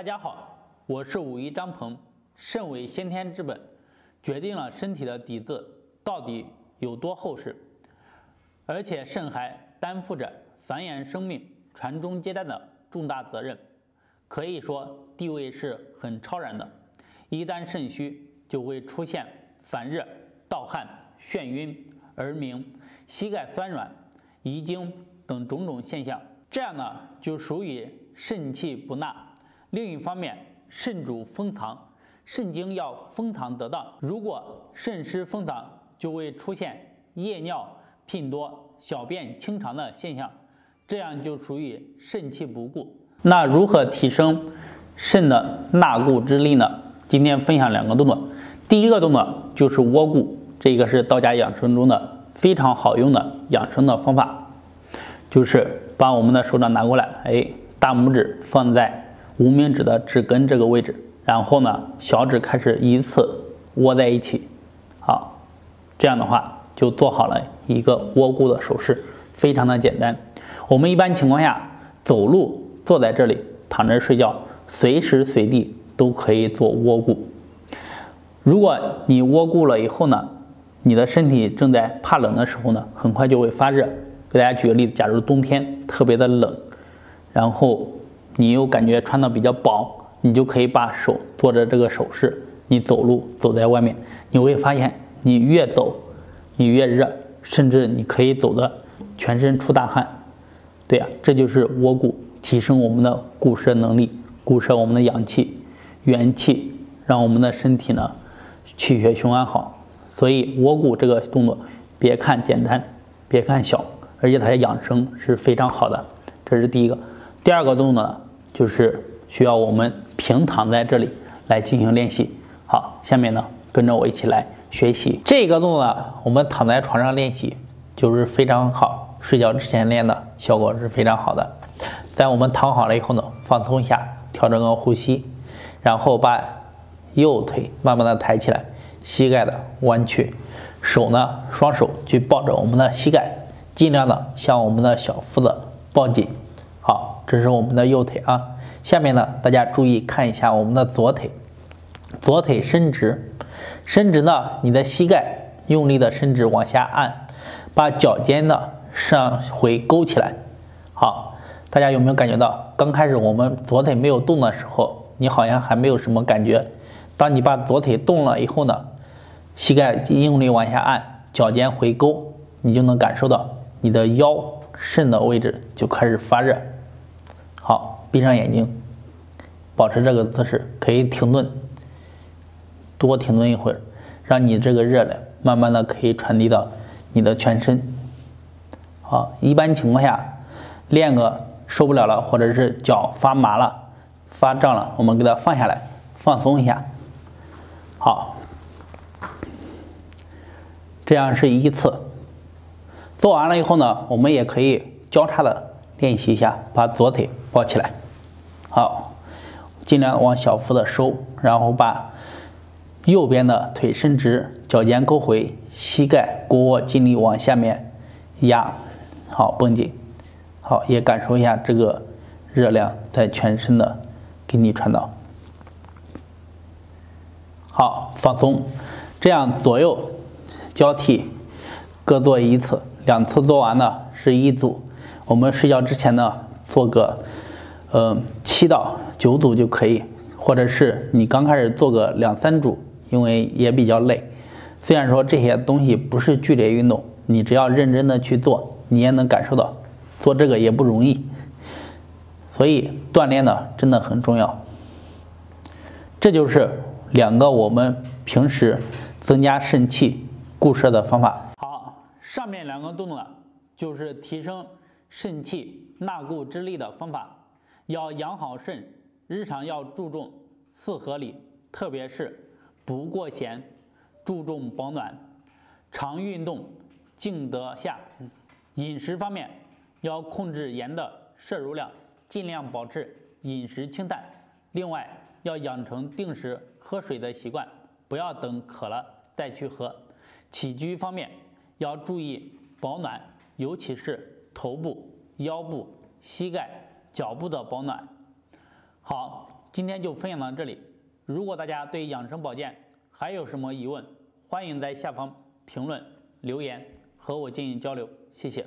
大家好，我是武医张鹏。肾为先天之本，决定了身体的底子到底有多厚实，而且肾还担负着繁衍生命、传宗接代的重大责任，可以说地位是很超然的。一旦肾虚，就会出现烦热、盗汗、眩晕、耳鸣、膝盖酸软、遗精等种种现象，这样呢就属于肾气不纳。另一方面，肾主封藏，肾精要封藏得当，如果肾失封藏，就会出现夜尿频多、小便清长的现象，这样就属于肾气不固。那如何提升肾的纳固之力呢？今天分享两个动作。第一个动作就是窝固，这个是道家养生中的非常好用的养生的方法，就是把我们的手掌拿过来，大拇指放在无名指的指根这个位置，然后呢，小指开始依次窝在一起。好，这样的话就做好了一个窝固的手势，非常的简单。我们一般情况下走路、坐在这里、躺着睡觉，随时随地都可以做窝固。如果你窝固了以后呢，你的身体正在怕冷的时候呢，很快就会发热。给大家举个例子，假如冬天特别的冷，然后你又感觉穿的比较薄，你就可以把手做着这个手势，你走路走在外面，你会发现你越走你越热，甚至你可以走的全身出大汗。对呀，这就是窝固，提升我们的固摄能力，固摄我们的阳气、元气，让我们的身体呢气血循环好。所以窝固这个动作，别看简单，别看小，而且它的养生是非常好的。这是第一个。第二个动作呢，就是需要我们平躺在这里来进行练习。好，下面呢跟着我一起来学习这个动作呢，我们躺在床上练习就是非常好，睡觉之前练的效果是非常好的。在我们躺好了以后呢，放松一下，调整个呼吸，然后把右腿慢慢的抬起来，膝盖的弯曲，手呢双手去抱着我们的膝盖，尽量的向我们的小腹的抱紧。好，这是我们的右腿啊。下面呢，大家注意看一下我们的左腿，左腿伸直，伸直呢，你的膝盖用力的伸直往下按，把脚尖呢上回勾起来。好，大家有没有感觉到，刚开始我们左腿没有动的时候，你好像还没有什么感觉。当你把左腿动了以后呢，膝盖用力往下按，脚尖回勾，你就能感受到你的腰、肾的位置就开始发热。好，闭上眼睛，保持这个姿势，可以停顿，多停顿一会儿，让你这个热量慢慢的可以传递到你的全身。好，一般情况下练个受不了了，或者是脚发麻了、发胀了，我们给它放下来，放松一下。好，这样是一次。做完了以后呢，我们也可以交叉的练习一下，把左腿抱起来。好，尽量往小腹的收，然后把右边的腿伸直，脚尖勾回，膝盖腘窝尽力往下面压。好，绷紧。好，也感受一下这个热量在全身的给你传导。好，放松，这样左右交替各做一次，2次做完呢是一组。我们睡觉之前呢做个7到9组就可以，或者是你刚开始做个2、3组，因为也比较累。虽然说这些东西不是剧烈运动，你只要认真的去做，你也能感受到做这个也不容易。所以锻炼呢真的很重要。这就是2个我们平时增加肾气固摄的方法。好，上面2个动作就是提升肾气纳固之力的方法。要养好肾，日常要注重4合理，特别是不过咸，注重保暖，常运动，静得下。饮食方面要控制盐的摄入量，尽量保持饮食清淡。另外要养成定时喝水的习惯，不要等渴了再去喝。起居方面要注意保暖，尤其是头部、腰部、膝盖、脚部的保暖。好，今天就分享到这里。如果大家对养生保健还有什么疑问，欢迎在下方评论留言和我进行交流，谢谢。